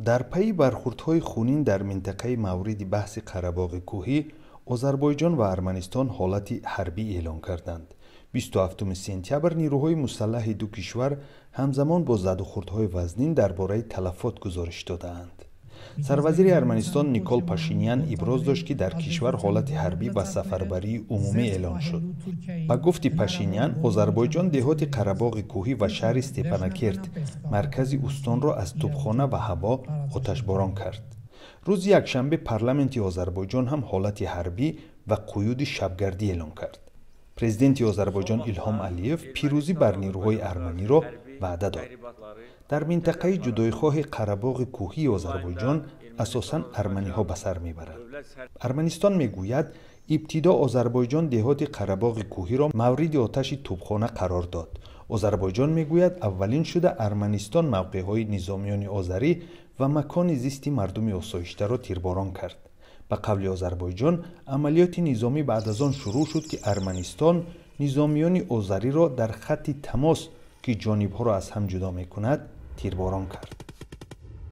در پی برخوردهای خونین در منطقه مورد بحث قره‌باغ کوهی، آذربایجان و ارمنستان حالت حربی اعلام کردند. 27 سپتامبر نیروهای مسلح دو کشور همزمان با زدوخوردهای وزنین درباره تلفات گزارش دادند. سروزیر ارمنستان نیکول پاشینیان ابراز داشت که در کشور حالت حربی و سفربری عمومی اعلان شد. با گفت پاشینیان، آذربایجان دهات قره‌باغ کوهی و شهر استپاناکرت مرکز استان را از توپخانه و هوا آتشباران کرد. روز یکشنبه پارلمانت آذربایجان هم حالت حربی و قیود شبگردی اعلام کرد. پرزیدنت آذربایجان ایلهام علیف پیروزی بر نیروهای ارمنی را وعده داد. در منطقه جدایخواه قره‌باغ کوهی آذربایجان اساساً ارمنی ها به سر میبرند. ارمنستان میگوید ابتدا آذربایجان دهات قره‌باغ کوهی را مورد آتش توپخانه قرار داد. آذربایجان میگوید اولین شده ارمنستان موقعهای نظامیان آذری و مکان زیست مردم آسایشته را تیرباران کرد. به قول آذربایجان عملیات نظامی بعد از آن شروع شد که ارمنستان نظامیان آذری را در خط تماس که جانبها را از هم جدا میکند تیرباران کرد.